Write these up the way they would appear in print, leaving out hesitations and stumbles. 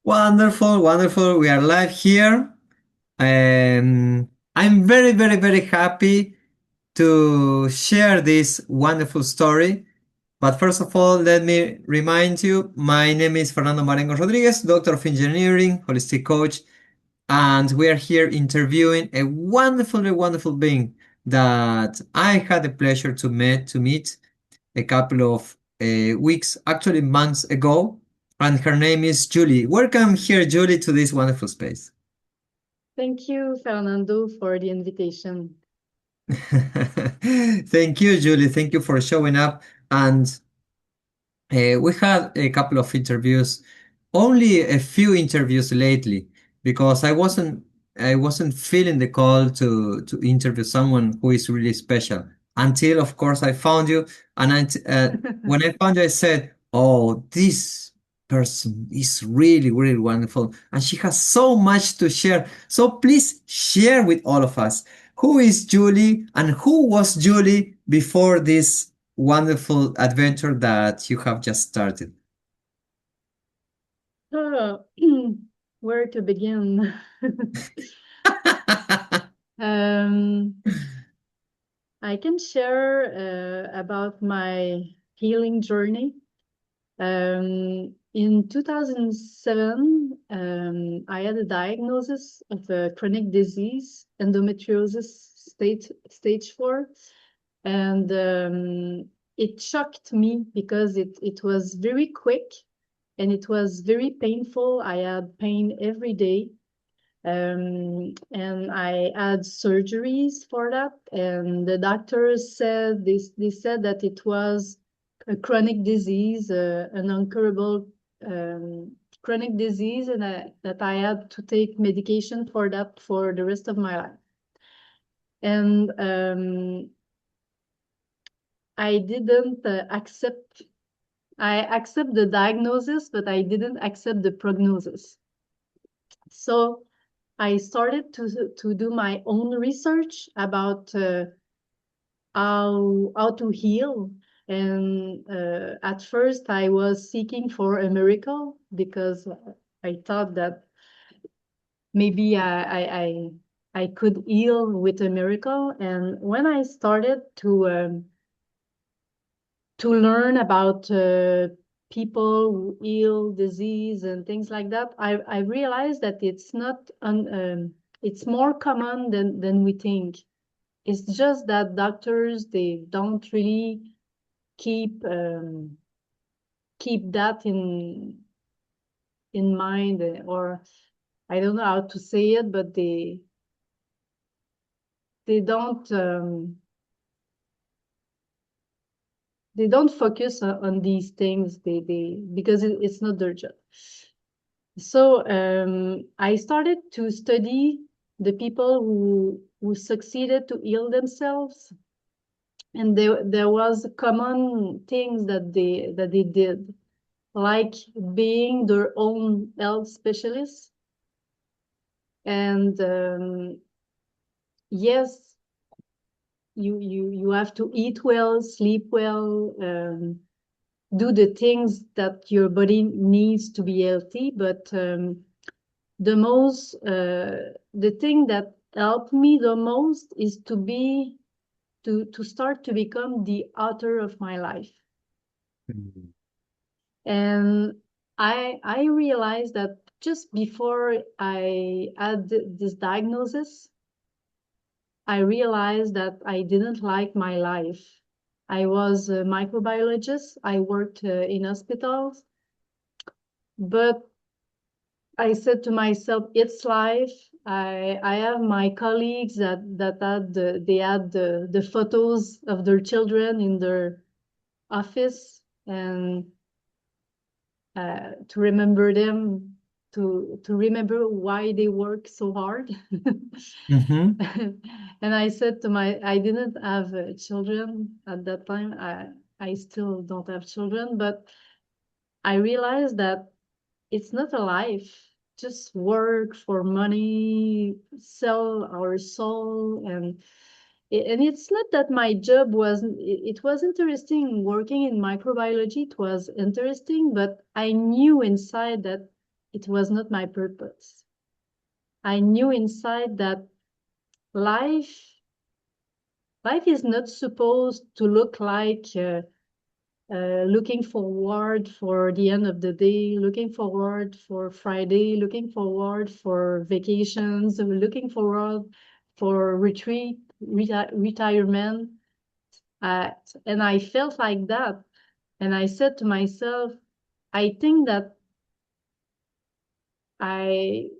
Wonderful, wonderful. We are live here. I'm very, very, very happy to share this wonderful story. But first of all, let me remind you, my name is Fernando Marengo Rodriguez, Doctor of Engineering, Holistic Coach, and we are here interviewing a wonderful, wonderful being that I had the pleasure to meet a couple of weeks, actually months ago, and her name is Julie. Welcome here, Julie, to this wonderful space. Thank you, Fernando, for the invitation. Thank you, Julie. Thank you for showing up. And we had a couple of interviews, only a few interviews lately, because I wasn't feeling the call to interview someone who is really special. Until, of course, I found you, and when I found you, I said, "Oh, this person is really, really wonderful, and she has so much to share. So please share with all of us who is Julie and who was Julie before this wonderful adventure that you have just started." Oh, where to begin? um, I can share about my healing journey. In 2007, I had a diagnosis of a chronic disease, endometriosis stage 4, and it shocked me because it was very quick and it was very painful. I had pain every day. And I had surgeries for that. And the doctors said they said that it was a chronic disease, an incurable chronic disease, and that I had to take medication for that for the rest of my life. And I didn't accept. I accept the diagnosis, but I didn't accept the prognosis. So I started to do my own research about how to heal. And at first, I was seeking for a miracle because I thought that maybe I could heal with a miracle. And when I started to learn about people who heal disease and things like that, I realized that it's not it's more common than we think. It's just that doctors, they don't really keep keep that in mind, or I don't know how to say it, but they don't they don't focus on these things. They because it's not their job. So I started to study the people who succeeded to heal themselves, and there was common things that they did, like being their own health specialists. And yes, you have to eat well, sleep well, do the things that your body needs to be healthy. But the thing that helped me the most is to start to become the author of my life. Mhm. And I realized that just before I had this diagnosis, I realized that I didn't like my life. I was a microbiologist. I worked in hospitals, but I said to myself, it's life. I have my colleagues that had they had the photos of their children in their office, and to remember them, to remember why they work so hard. Mhm. And I said to I didn't have children at that time. I still don't have children, but I realized that it's not a life. Just work for money, sell our soul, and it's not that my job wasn't. It was interesting working in microbiology. It was interesting, but I knew inside that it was not my purpose. I knew inside that life life is not supposed to look like looking forward for the end of the day, looking forward for Friday, looking forward for vacations, looking forward for retirement. And I felt like that. And I said to myself, I think that I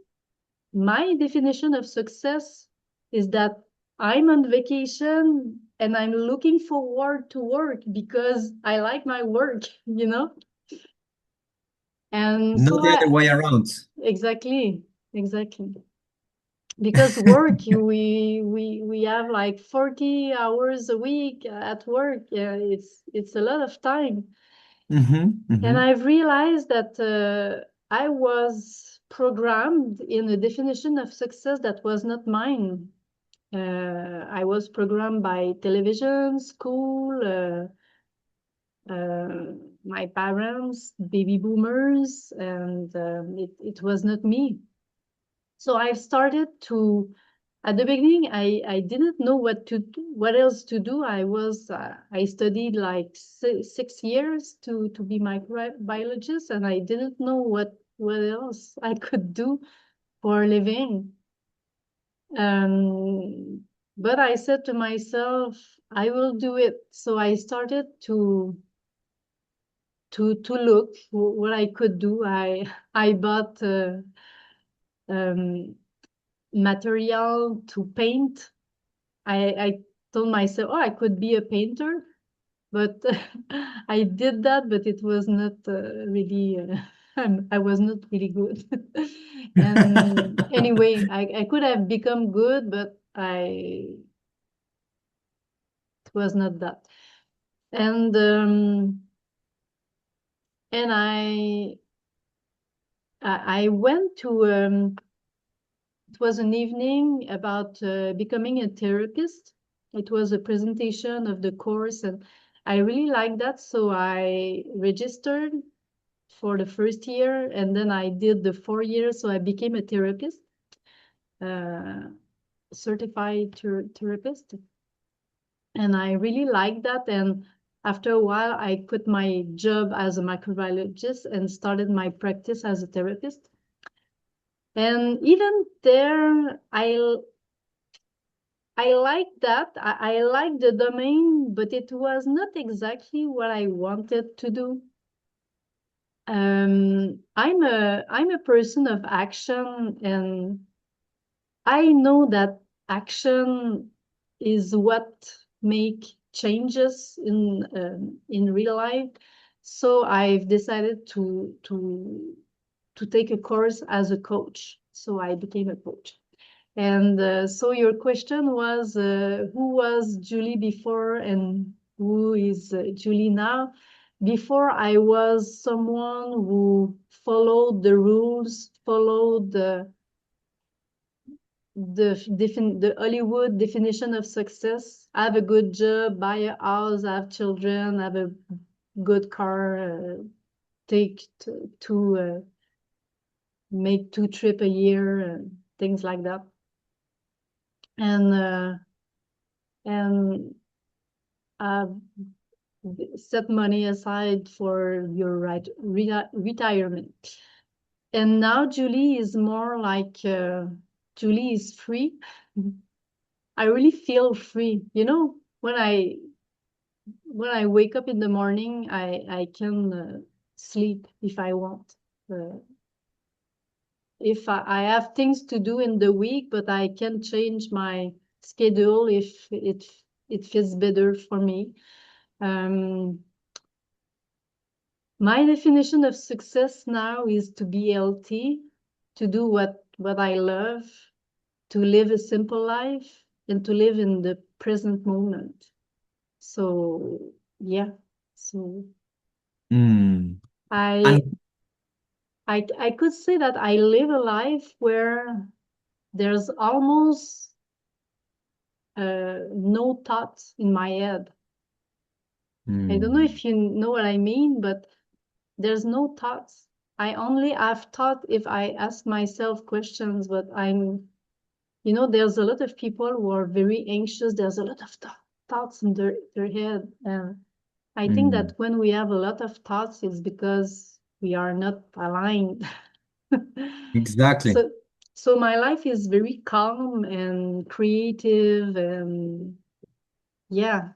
my definition of success is that I'm on vacation and I'm looking forward to work because I like my work, you know? And Not so the other way around. exactly, exactly. Because work, we have like 40 hours a week at work. Yeah, it's a lot of time. Mm-hmm, And mm-hmm. I've realized that I was programmed in a definition of success that was not mine. I was programmed by television, school, uh, my parents, baby boomers, and it was not me. So I started to, at the beginning, I didn't know what to do, what else to do. I studied like 6 years to be microbiologist, and I didn't know what else I could do for a living. Um, but I said to myself, I will do it. So I started to look what I could do. I bought um, material to paint. I told myself, oh, I could be a painter, but I did that, but it was not really. I was not really good. And anyway, I could have become good, but it was not that. And and I went to it was an evening about becoming a therapist. It was a presentation of the course, and I really liked that, so I registered for the first year, and then I did the 4 years, so I became a therapist, uh, certified therapist, and I really liked that. And after a while, I quit my job as a microbiologist and started my practice as a therapist. And even there, I like that. I like the domain, but it was not exactly what I wanted to do. I'm a person of action, and I know that action is what make changes in real life. So I've decided to take a course as a coach. So I became a coach. And so your question was who was Julie before and who is Julie now? Before, I was someone who followed the rules, followed the Hollywood definition of success. Have a good job, buy a house, have children, have a good car, take to make 2 trips a year, things like that. And and uh, set money aside for your retirement. And now Julie is more like Julie is free. I really feel free. You know, when I wake up in the morning, I can sleep if I want. Uh, if I have things to do in the week, but I can change my schedule if it feels better for me. Um, My definition of success now is to be healthy, to do what I love, to live a simple life, and to live in the present moment. So yeah, so Mm. I And I could say that I live a life where there's almost no thoughts in my head. I don't know mm, if you know what I mean, but there's no thoughts. I only have thought if I ask myself questions, but there's a lot of people who are very anxious. There's a lot of thoughts in their head. And I think Mm, that when we have a lot of thoughts, it's because we are not aligned. exactly. So, so my life is very calm and creative, and yeah.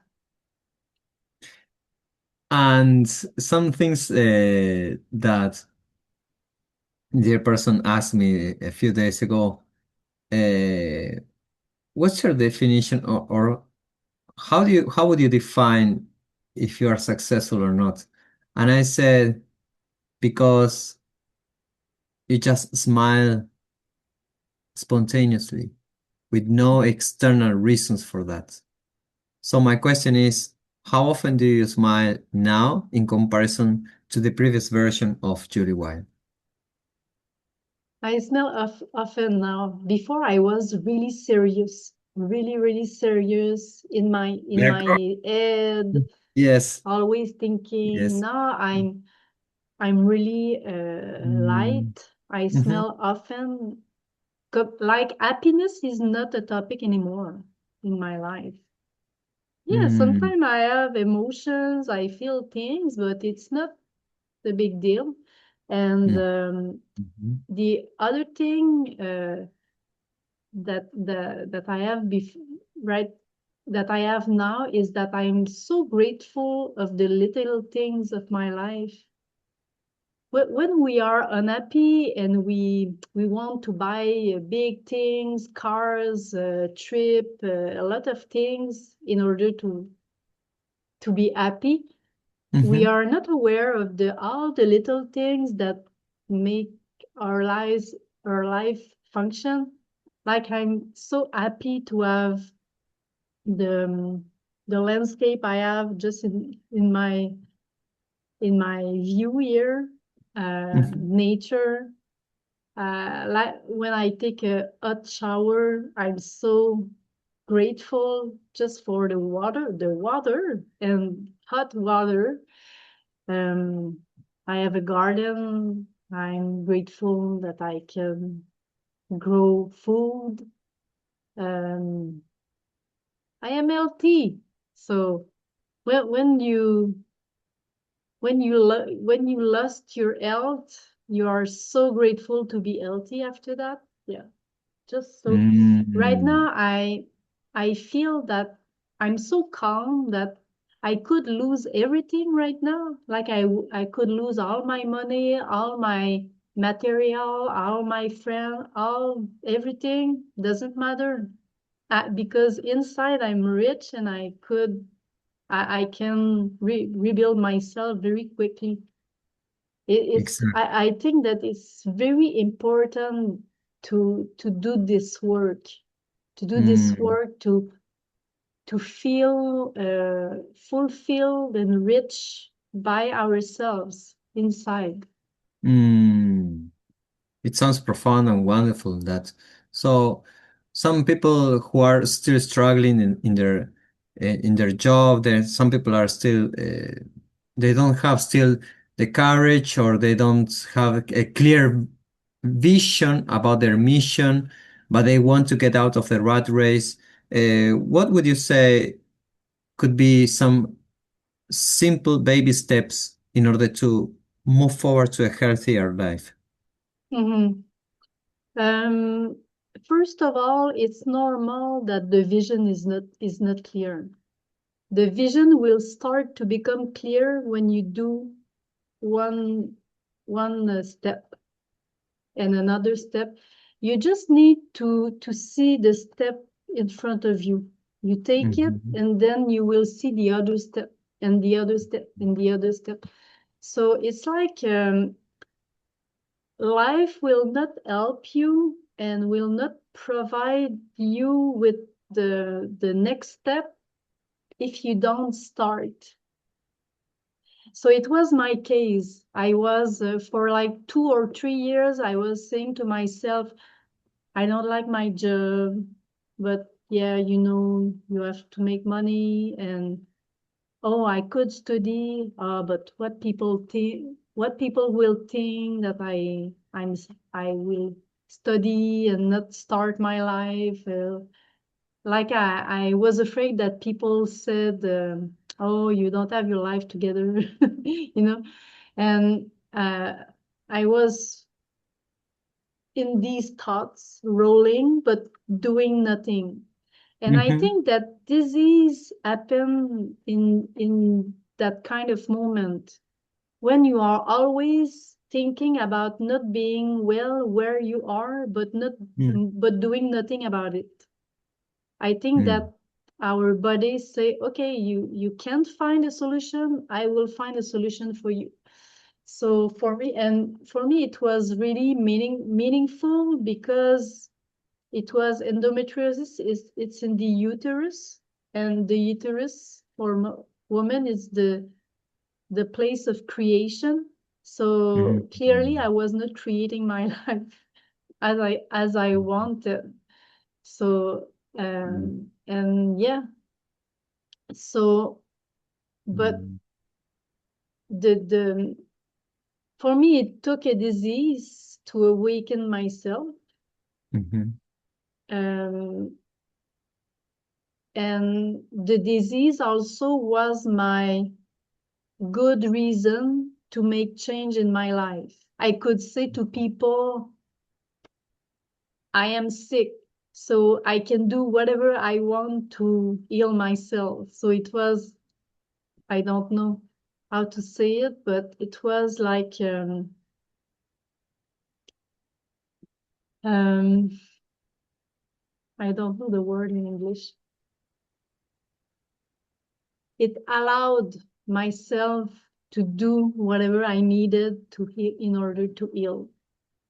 And some things that the person asked me a few days ago, uh, what's your definition, or how would you define if you are successful or not? And I said, because you just smile spontaneously with no external reasons for that. So my question is, how often do you smile now in comparison to the previous version of Julie Wild? I smell often now. Before I was really serious, really, really serious in Yeah, my head, yes, always thinking. yes. Now I'm really Mm, light. I mhm, smell often. Like happiness is not a topic anymore in my life. Yeah, mm, sometimes I have emotions, I feel things, but it's not a big deal. And mm, mhm, the other thing that I have right that I have now is that I'm so grateful of the little things of my life. When we are unhappy and we want to buy big things, cars, trip, a lot of things in order to be happy, we mhm, are not aware of the all the little things that make our lives our life function. Like I'm so happy to have the the landscape I have just in my view here, mhm, nature. Like when I take a hot shower, I'm so grateful just for the water and hot water. Um, I have a garden. I'm grateful that I can grow food. Um, I am healthy. So when you lost your health, you are so grateful to be healthy after that. Yeah. Just so right mm, now I feel that I'm so calm that I could lose everything right now. Like I could lose all my money, all my material, all my friend, all everything doesn't matter. Because inside I'm rich and I can rebuild myself very quickly. exactly. I think that it's very important to do this work, to do this Mm, work to feel fulfilled and rich by ourselves inside. mm. It sounds profound and wonderful that so some people who are still struggling in their job, there some people are still they don't have still the courage, or they don't have a clear vision about their mission, but they want to get out of the rat race. What would you say could be some simple baby steps in order to move forward to a healthier life? Mhm. Um, First of all, it's normal that the vision is not clear. The vision will start to become clear when you do one one step and another step. You just need to see the step in front of you. You take it, Mhm. and then you will see the other step and the other step and the other step. So it's like life will not help you and will not provide you with the next step if you don't start. So it was my case. I was for like 2 or 3 years, I was saying to myself, I don't like my job, but yeah, you have to make money, and oh, I could study, but what people think. what people will think that I will study and not start my life. Like I was afraid that people said, "Oh, you don't have your life together," you know, and I was in these thoughts rolling, but doing nothing. And I Mm-hmm. think that disease happen in that kind of moment when you are always thinking about not being well where you are, but doing nothing about it. I think Mm-hmm. that our bodies say, okay, you can't find a solution, I will find a solution for you. So for me it was really meaningful because it was endometriosis. It's in the uterus, and the uterus for women is the place of creation. So clearly, I was not creating my life as I wanted. So and yeah, so but Mm-hmm. the for me it took a disease to awaken myself. Mm-hmm. Um, and the disease also was my good reason to make change in my life. I could say to people, I am sick, so I can do whatever I want to heal myself. So it was, I don't know how to say it, but it was like, um, I don't know the word in English. It allowed myself to do whatever I needed to heal in order to heal.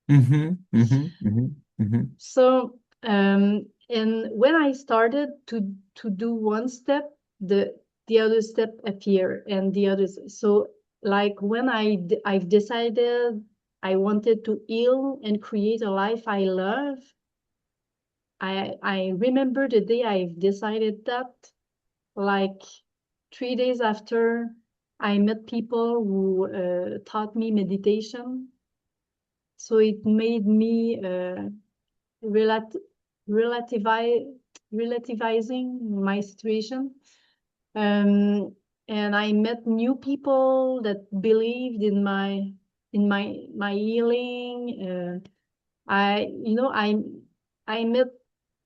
Mm-hmm. Mm-hmm. Mm-hmm. Mm-hmm. So, and when I started to do one step, the other step appear and the others. So, like when I've decided I wanted to heal and create a life I love, I remember the day I've decided that, like 3 days after, I met people who taught me meditation. So it made me relat relativize relativizing my situation. Um, and I met new people that believed in my healing. I met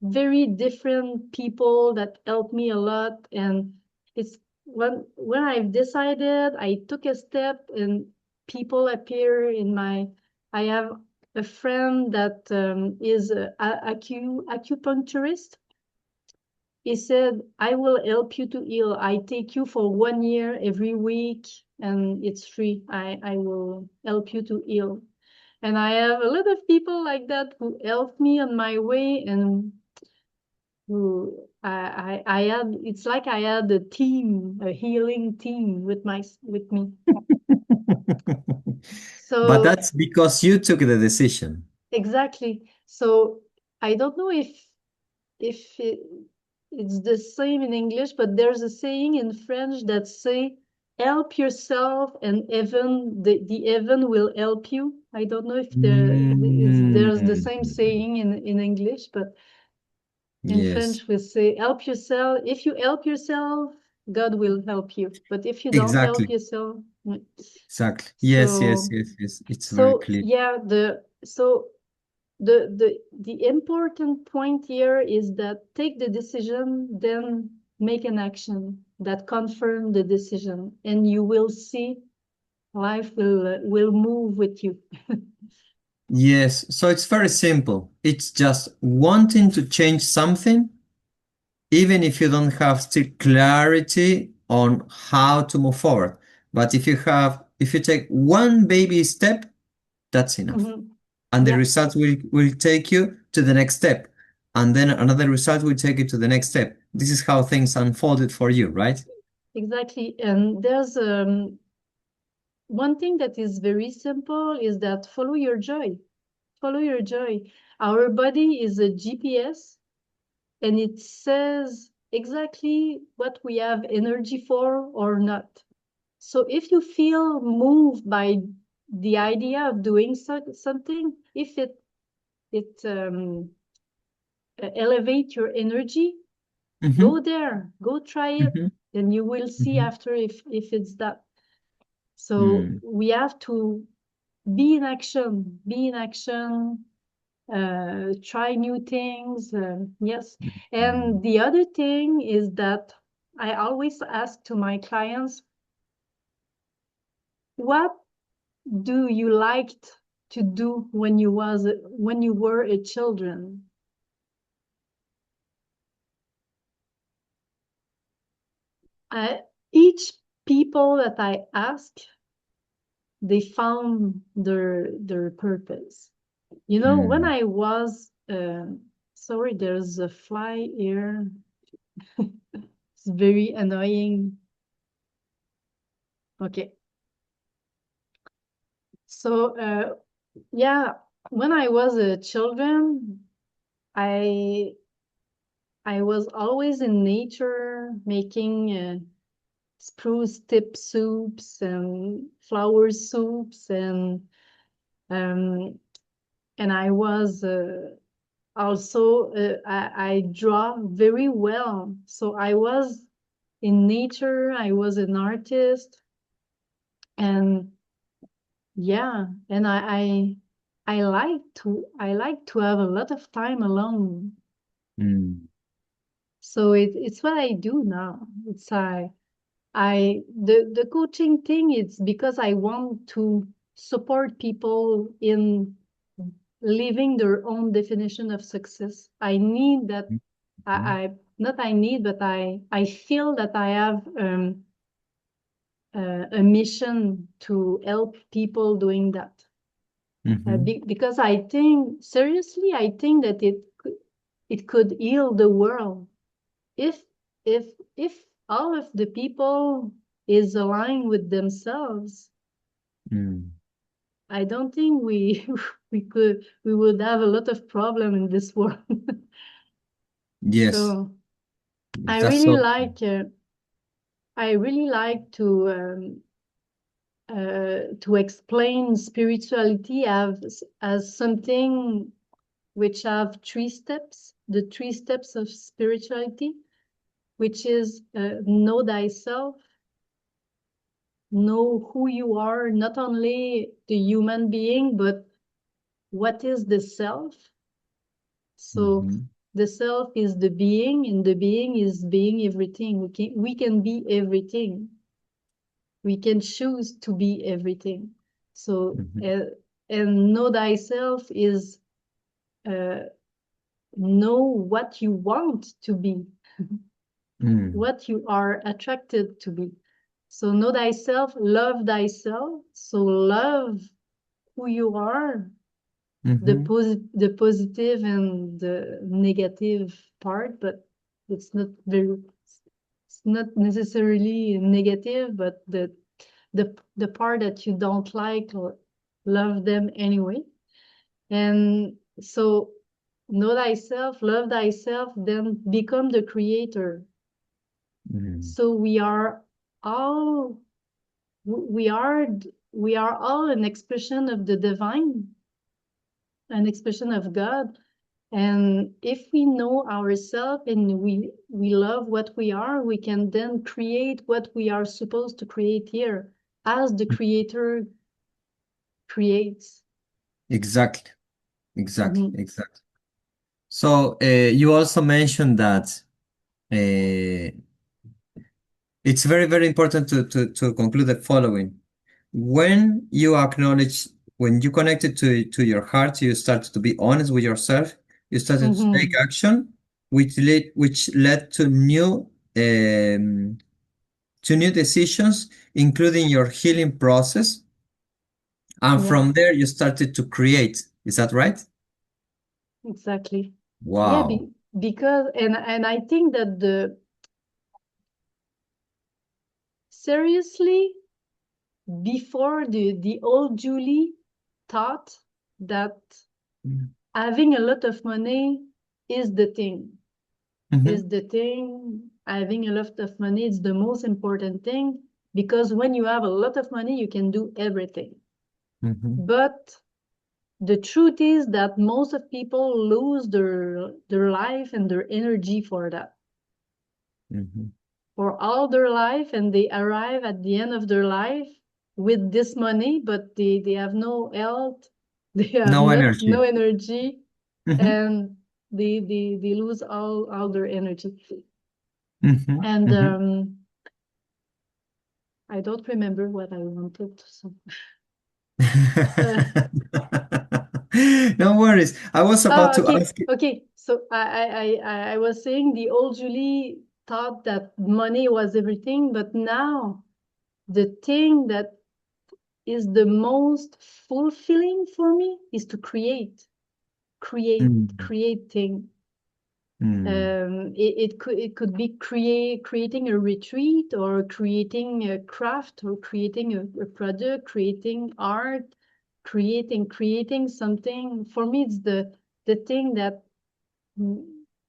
very different people that helped me a lot. And it's when I've decided, I took a step, and people appear in my. I have a friend that is acupuncturist. He said, I will help you to heal. I take you for 1 year every week, and it's free. I will help you to heal. And I have a lot of people like that who helped me on my way, and who I had. It's like I had a team, a healing team with me. But So that's because you took the decision. exactly. So I don't know if it's the same in English, but there's a saying in French that say, "Help yourself, and the heaven will help you." I don't know if there's the Mm. same saying in English, but in Yes, French we say, "Help yourself." If you help yourself, God will help you. But if you don't help exactly. yourself, Exactly. Yes, yes, so yes, yes. It's very so clear. yeah, the important point here is that take the decision, then make an action that confirm the decision, and you will see life will move with you. Yes, so it's very simple. It's just wanting to change something, even if you don't have still clarity on how to move forward. But if you take one baby step, that's enough. Mhm. And the Yeah, result will take you to the next step. And then another result will take you to the next step. This is how things unfolded for you, right? exactly. And there's one thing that is very simple is that follow your joy. Follow your joy. Our body is a GPS, and it says exactly what we have energy for or not. So if you feel moved by the idea of doing something, if it elevate your energy, Mm-hmm. go there, go try it, Mm-hmm. and you will see Mm-hmm. after if it's that. So Mm. we have to be in action, try new things. Yes. Mm. And the other thing is that I always ask to my clients, what do you liked to do when you were a children? I, each people that I ask, they found their purpose. You know, when Mm. I was sorry, there's a fly here. It's very annoying. Okay. So yeah, when I was a children, I I was always in nature making spruce tip soups and flower soups um and I was also I draw very well. So I was in nature, I was an artist, and yeah, and I like to have a lot of time alone. Mm. So it's what I do now. It's I the coaching thing, it's because I want to support people in living their own definition of success. I need that. I not I need, but I feel that I have a mission to help people doing that. Mm-hmm. Because I think seriously, I think that it could heal the world if if if all of the people is aligned with themselves. Mm. I don't think we we would have a lot of problem in this world. Yes. So Yes, I that's really so. like to explain spirituality as something which have three steps, the three steps of spirituality, which is know thyself, know who you are, not only the human being, but what is the self. So Mm-hmm. the self is the being, and the being is being everything. We can be everything. We can choose to be everything. So Mm-hmm. and know thyself is uh, know what you want to be, Mm. what you are attracted to be. So know thyself, love thyself. So love who you are, Mm-hmm. the positive and the negative part, but it's not very it's not necessarily negative, but the part that you don't like, or love them anyway. And so know thyself, love thyself, then become the creator. Mm. So all we are we are all an expression of the divine, an expression of God. And if we know ourselves and we love what we are, we can then create what we are supposed to create here, as the creator creates. Exactly. Exactly. Mhm. Exactly. So you also mentioned that uh, it's very, very important to conclude the following. When you acknowledge, when you connected to your heart, you started to be honest with yourself, you started to take Mhm. action, which led to new decisions, including your healing process. And Yeah, from there, you started to create. Is that right? exactly. Yeah, Wow. because and I think that the seriously, before the old Julie thought that having a lot of money is the thing, Mm-hmm. is the thing. Having a lot of money is the most important thing, because when you have a lot of money, you can do everything. Mm-hmm. But the truth is that most of people lose their life and their energy for that, Mm-hmm. for all their life, and they arrive at the end of their life with this money, but they have no health, they have No not energy. no energy, Mm-hmm. and they lose all their energy. Mm-hmm. And Mm-hmm. I don't remember what I wanted. So, uh, No worries. I was about oh, to okay, ask you. okay. So I was saying the old Julie thought that money was everything, but now the thing that is the most fulfilling for me is to Mm, create thing. mm, It could be creating a retreat, or creating a craft, or creating a product, creating art, creating something. For me, it's the thing that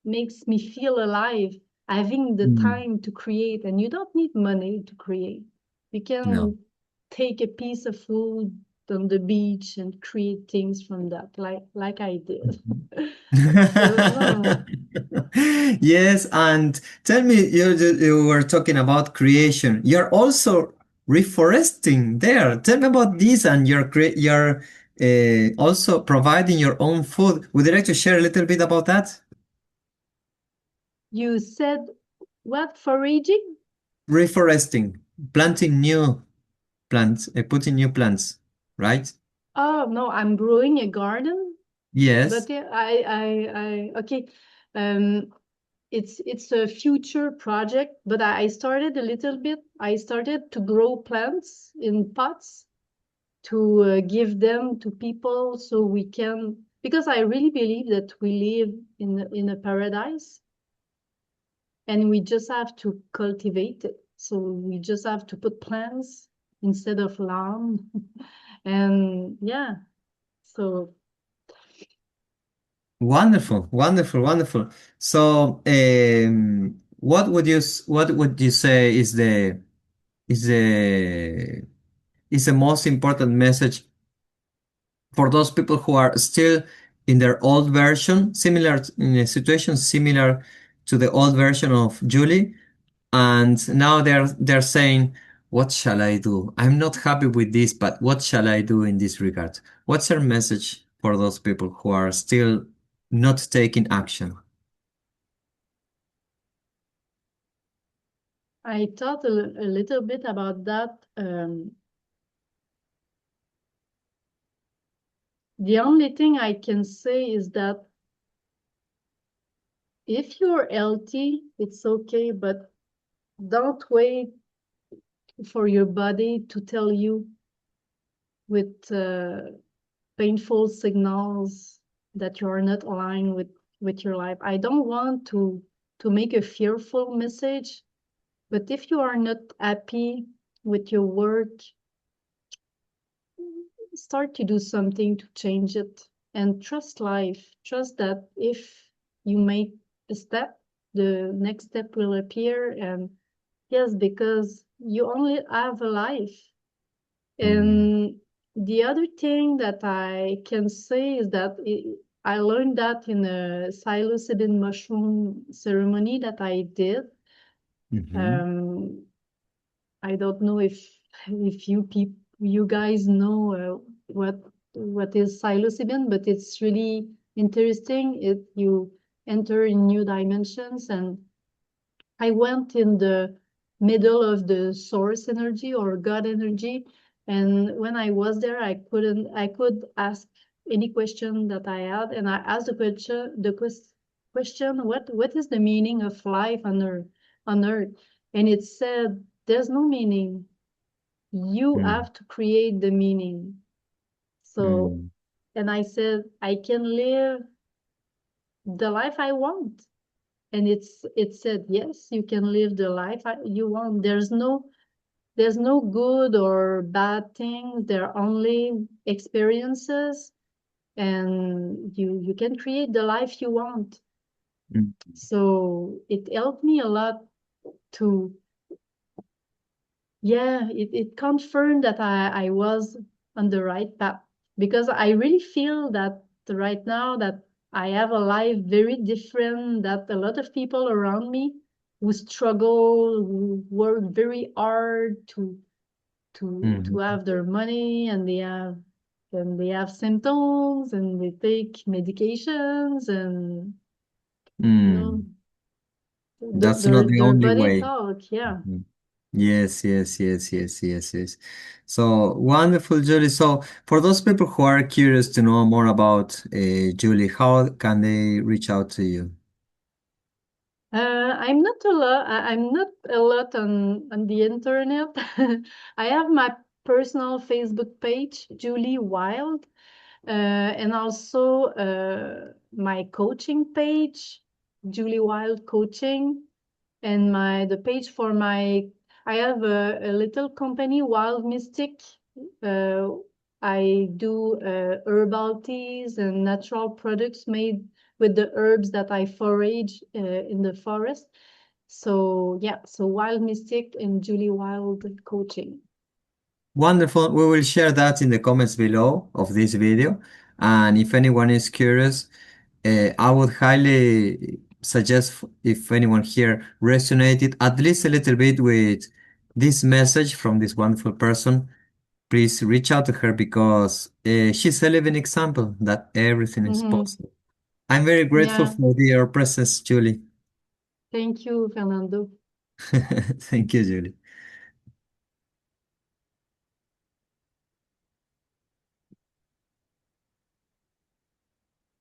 makes me feel alive, having the mm. time to create. And you don't need money to create. You No. can take a piece of food on the beach and create things from that, like I did. Mhm. So no. Yes, and tell me, you were talking about creation. You're also reforesting there. Tell me about this, and you're also providing your own food. Would you like to share a little bit about that? You said what, foraging? Reforesting, planting new plants, putting new plants, right? Oh no, I'm growing a garden, but Yes. yeah, okay. Um, it's a future project, but I started a little bit. I started to grow plants in pots to give them to people, so we can, because I really believe that we live in a paradise, and we just have to cultivate it. So we just have to put plants instead of lawn. And yeah, so Wonderful, wonderful, wonderful. So, what would you say is the is the most important message for those people who are still in their old version, in a situation similar to the old version of Julie, and now they're saying, "What shall I do? I'm not happy with this, but what shall I do in this regard?" What's your message for those people who are still not taking action? I thought a little bit about that. The only thing I can say is that if you're healthy, it's okay, but don't wait for your body to tell you with painful signals that you are not aligned with your life. I don't want to make a fearful message, but if you are not happy with your work, start to do something to change it, and trust life. Trust that if you make a step, the next step will appear. And yes, because you only have a life. Mm, And the other thing that I can say is that I learned that in a psilocybin mushroom ceremony that I did. mhm, Um, I don't know if you guys know what is psilocybin, but it's really interesting. It you enter in new dimensions, and I went in the middle of the source energy or God energy. And when I was there, I could ask any question that I had. And I asked the question, what is the meaning of life on earth? And it said, there's no meaning. You mm, have to create the meaning. So, mm, and I said, I can live the life I want. And it said, yes, you can live the life you want. There's no good or bad things. There are only experiences, and you can create the life you want. mm, So it helped me a lot to, yeah, it confirmed that I was on the right path, because I really feel that right now that I have a life very different that a lot of people around me who struggle, who work very hard to Mhm. have their money, and they have symptoms and they take medications, and you know Mm. That's not the their only body way. talk, yeah. Mhm. Yes, yes, yes, yes, yes, yes. So wonderful, Julie. So for those people who are curious to know more about Julie, how can they reach out to you? I'm not a lot on the internet. I have my personal Facebook page, Julie Wild, and also my coaching page, Julie Wild Coaching, and my the page for my I have a little company, Wild Mystic. Uh, I do herbal teas and natural products made with the herbs that I forage in the forest. So yeah, so Wild Mystic and Julie Wild Coaching. Wonderful. We will share that in the comments below of this video. And if anyone is curious, I would highly suggest if anyone here resonated at least a little bit with this message from this wonderful person, please reach out to her because she's a living example that everything is Mm-hmm. possible. I'm very grateful Yeah, for your presence, Julie. thank you, Fernando. Thank you, Julie.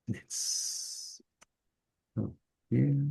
Let's go here.